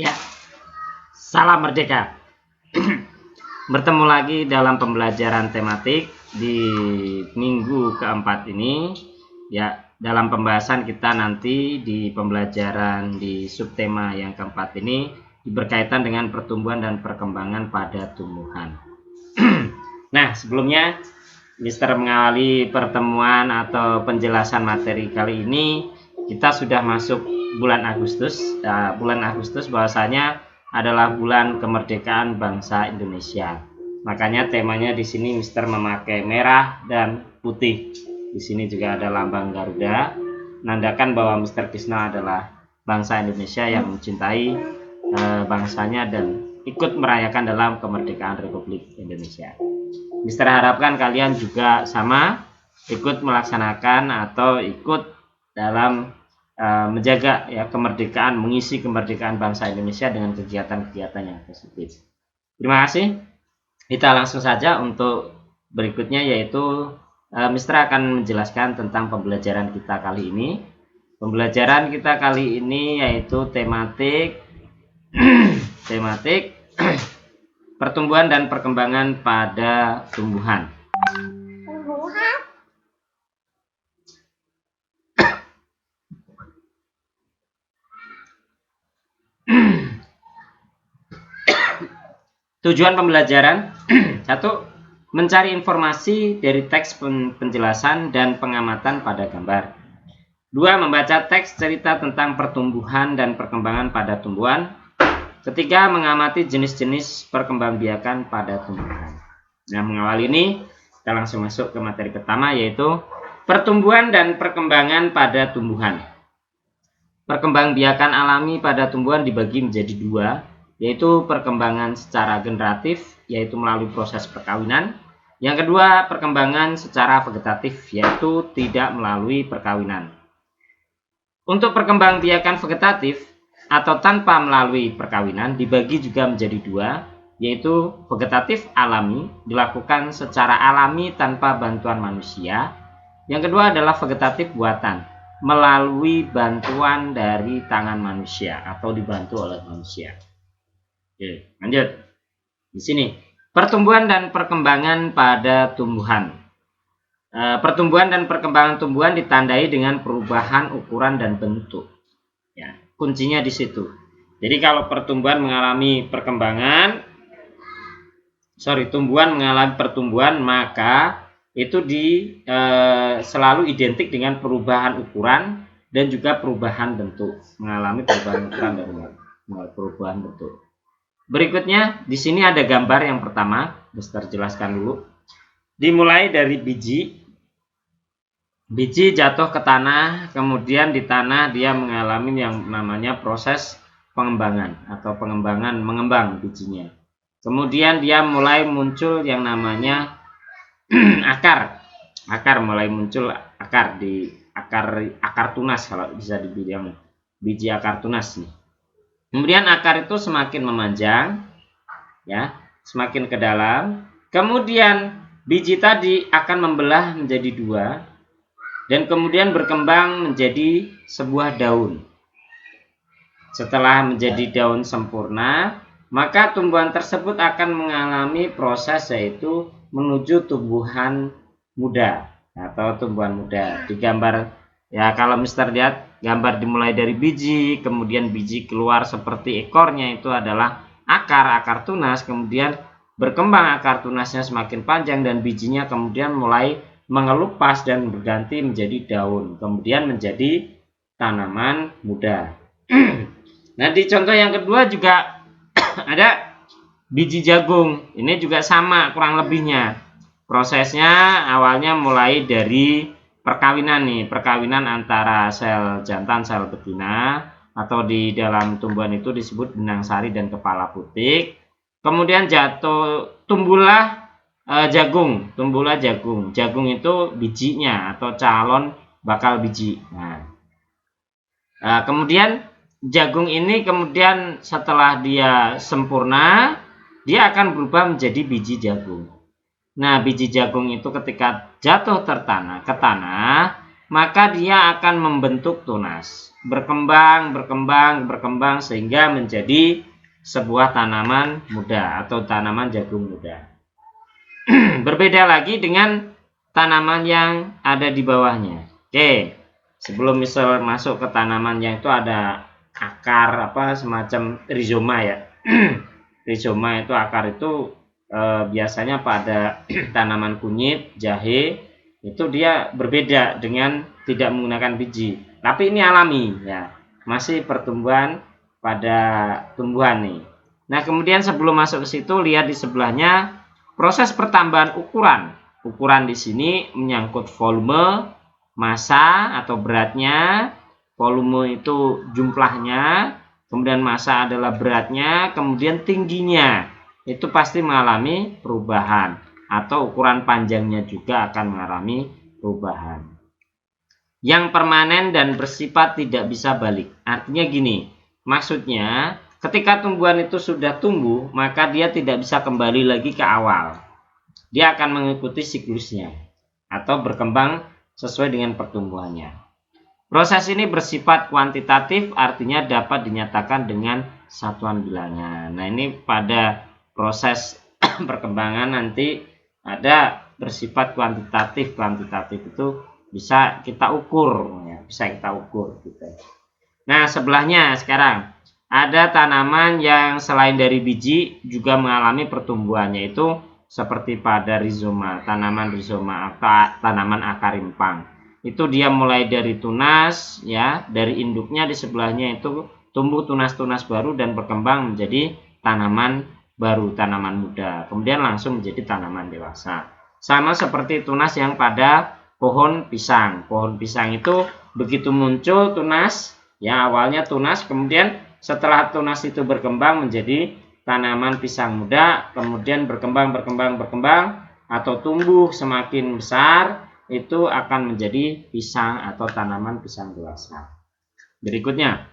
Ya, salam merdeka. Bertemu lagi dalam pembelajaran tematik di minggu keempat ini. Ya, dalam pembahasan kita nanti di pembelajaran di subtema yang keempat ini berkaitan dengan pertumbuhan dan perkembangan pada tumbuhan. Nah, sebelumnya Mister mengawali pertemuan atau penjelasan materi kali ini, kita sudah masuk bulan Agustus. Bulan Agustus bahwasanya adalah bulan kemerdekaan bangsa Indonesia. Makanya temanya di sini Mister memakai merah dan putih. Di sini juga ada lambang Garuda, menandakan bahwa Mister Krisna adalah bangsa Indonesia yang mencintai bangsanya dan ikut merayakan dalam kemerdekaan Republik Indonesia. Mister harapkan kalian juga sama ikut melaksanakan atau ikut dalam menjaga ya kemerdekaan, mengisi kemerdekaan bangsa Indonesia dengan kegiatan-kegiatan yang positif. Terima kasih. Kita langsung saja untuk berikutnya, yaitu Mister akan menjelaskan tentang pembelajaran kita kali ini. Pembelajaran kita kali ini yaitu tematik pertumbuhan dan perkembangan pada tumbuhan. Tujuan pembelajaran 1. Mencari informasi dari teks penjelasan dan pengamatan pada gambar. 2. Membaca teks cerita tentang pertumbuhan dan perkembangan pada tumbuhan. 3. Mengamati jenis-jenis perkembangbiakan pada tumbuhan. Nah, mengawal ini kita langsung masuk ke materi pertama, yaitu pertumbuhan dan perkembangan pada tumbuhan. Perkembangbiakan alami pada tumbuhan dibagi menjadi dua, yaitu perkembangan secara generatif, yaitu melalui proses perkawinan. Yang kedua, perkembangan secara vegetatif, yaitu tidak melalui perkawinan. Untuk perkembangbiakan vegetatif atau tanpa melalui perkawinan dibagi juga menjadi dua, yaitu vegetatif alami, dilakukan secara alami tanpa bantuan manusia. Yang kedua adalah vegetatif buatan, melalui bantuan dari tangan manusia atau dibantu oleh manusia. Oke, lanjut. Di sini, pertumbuhan dan perkembangan pada tumbuhan. Pertumbuhan dan perkembangan tumbuhan ditandai dengan perubahan ukuran dan bentuk. Ya, kuncinya di situ. Jadi kalau tumbuhan mengalami pertumbuhan, maka itu selalu identik dengan perubahan ukuran dan juga perubahan bentuk. Mengalami perubahan ukuran dan perubahan bentuk. Berikutnya, di sini ada gambar yang pertama, Mister jelaskan dulu. Dimulai dari biji. Biji jatuh ke tanah, kemudian di tanah dia mengalami yang namanya proses pengembangan atau mengembang bijinya. Kemudian dia mulai muncul yang namanya akar. Mulai muncul akar di akar tunas, kalau bisa dibilang biji akar tunas nih. Kemudian akar itu semakin memanjang, ya, semakin ke dalam. Kemudian biji tadi akan membelah menjadi dua dan kemudian berkembang menjadi sebuah daun. Setelah menjadi daun sempurna, maka tumbuhan tersebut akan mengalami proses yaitu menuju tumbuhan muda atau tumbuhan muda. Di gambar ya, kalau Mister lihat gambar dimulai dari biji, kemudian biji keluar seperti ekornya, itu adalah akar tunas, kemudian berkembang akar tunasnya semakin panjang dan bijinya kemudian mulai mengelupas dan berganti menjadi daun, kemudian menjadi tanaman muda. Nah, di contoh yang kedua juga ada biji jagung. Ini juga sama kurang lebihnya. Prosesnya awalnya mulai dari perkawinan nih, perkawinan antara sel jantan sel betina, atau di dalam tumbuhan itu disebut benang sari dan kepala putik. Kemudian tumbuhlah jagung. Jagung itu bijinya atau calon bakal biji. Kemudian jagung ini kemudian setelah dia sempurna, dia akan berubah menjadi biji jagung. Nah, biji jagung itu ketika jatuh ke tanah, maka dia akan membentuk tunas. berkembang sehingga menjadi sebuah tanaman muda atau tanaman jagung muda. Berbeda lagi dengan tanaman yang ada di bawahnya. Oke, sebelum misal masuk ke tanaman yang itu ada akar semacam rizoma ya. Rizoma itu akar itu biasanya pada tanaman kunyit, jahe itu dia berbeda dengan tidak menggunakan biji. Tapi ini alami ya, masih pertumbuhan pada tumbuhan nih. Nah kemudian sebelum masuk ke situ lihat di sebelahnya proses pertambahan ukuran. Ukuran di sini menyangkut volume, massa atau beratnya. Volume itu jumlahnya, kemudian massa adalah beratnya, kemudian tingginya. Itu pasti mengalami perubahan atau ukuran panjangnya juga akan mengalami perubahan. Yang permanen dan bersifat tidak bisa balik. Artinya gini, maksudnya ketika tumbuhan itu sudah tumbuh, maka dia tidak bisa kembali lagi ke awal. Dia akan mengikuti siklusnya atau berkembang sesuai dengan pertumbuhannya. Proses ini bersifat kuantitatif, artinya dapat dinyatakan dengan satuan bilangan. Nah ini pada proses perkembangan nanti ada bersifat kuantitatif. Kuantitatif itu bisa kita ukur ya, bisa kita ukur gitu. Nah sebelahnya sekarang ada tanaman yang selain dari biji juga mengalami pertumbuhan, yaitu seperti pada rizoma, tanaman rizoma atau tanaman akar rimpang. Itu dia mulai dari tunas ya, dari induknya di sebelahnya itu tumbuh tunas-tunas baru dan berkembang menjadi tanaman baru, tanaman muda, kemudian langsung menjadi tanaman dewasa. Sama seperti tunas yang pada pohon pisang. Pohon pisang itu begitu muncul tunas ya, awalnya tunas, kemudian setelah tunas itu berkembang menjadi tanaman pisang muda, kemudian berkembang atau tumbuh semakin besar, itu akan menjadi pisang atau tanaman pisang dewasa. Berikutnya,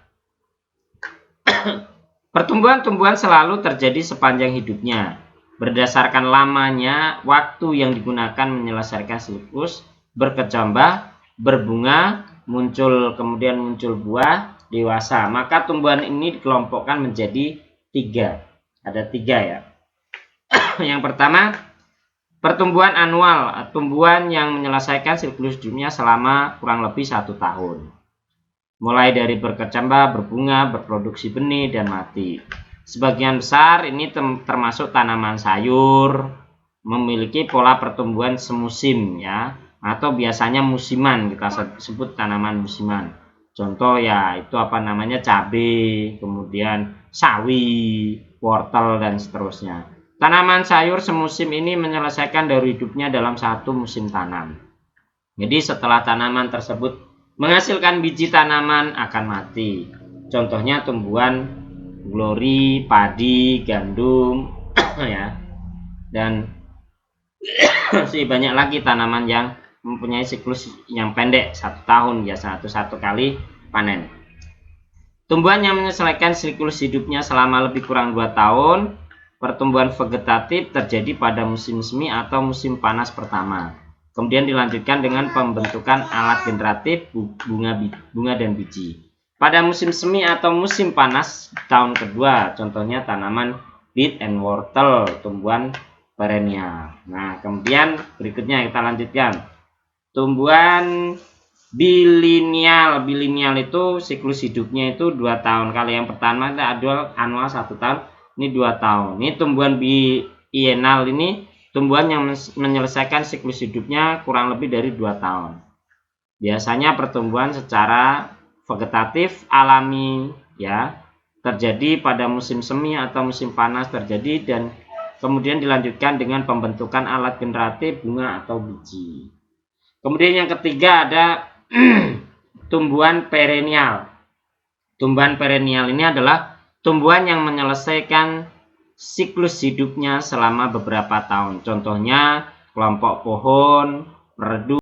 pertumbuhan-tumbuhan selalu terjadi sepanjang hidupnya. Berdasarkan lamanya waktu yang digunakan menyelesaikan siklus, berkecambah, berbunga, kemudian muncul buah, dewasa. Maka tumbuhan ini dikelompokkan menjadi 3. Ada 3 ya. Yang pertama, pertumbuhan anual, tumbuhan yang menyelesaikan siklus hidupnya selama kurang lebih 1 tahun. Mulai dari berkecambah, berbunga, berproduksi benih, dan mati. Sebagian besar ini termasuk tanaman sayur, memiliki pola pertumbuhan semusim ya, atau biasanya musiman, kita sebut tanaman musiman. Contoh ya itu cabai, kemudian sawi, wortel, dan seterusnya. Tanaman sayur semusim ini menyelesaikan dari hidupnya dalam 1 musim tanam. Jadi setelah tanaman tersebut menghasilkan biji, tanaman akan mati. Contohnya tumbuhan glori, padi, gandum ya. Dan masih banyak lagi tanaman yang mempunyai siklus yang pendek, 1 tahun ya, satu kali panen. Tumbuhan yang menyelesaikan siklus hidupnya selama lebih kurang 2 tahun. Pertumbuhan vegetatif terjadi pada musim semi atau musim panas pertama. Kemudian dilanjutkan dengan pembentukan alat generatif bunga dan biji. Pada musim semi atau musim panas tahun kedua, contohnya tanaman beet and wortel, tumbuhan perennial. Nah, kemudian berikutnya kita lanjutkan. Tumbuhan bilineal. Bilineal itu siklus hidupnya itu 2 tahun. Kalau yang pertama ada anual 1 tahun. Ini 2 tahun. Ini tumbuhan bienal, ini tumbuhan yang menyelesaikan siklus hidupnya kurang lebih dari 2 tahun. Biasanya pertumbuhan secara vegetatif alami ya, terjadi pada musim semi atau musim panas terjadi, dan kemudian dilanjutkan dengan pembentukan alat generatif bunga atau biji. Kemudian yang ketiga ada tumbuhan perennial. Tumbuhan perennial ini adalah tumbuhan yang menyelesaikan siklus hidupnya selama beberapa tahun. Contohnya kelompok pohon, redu,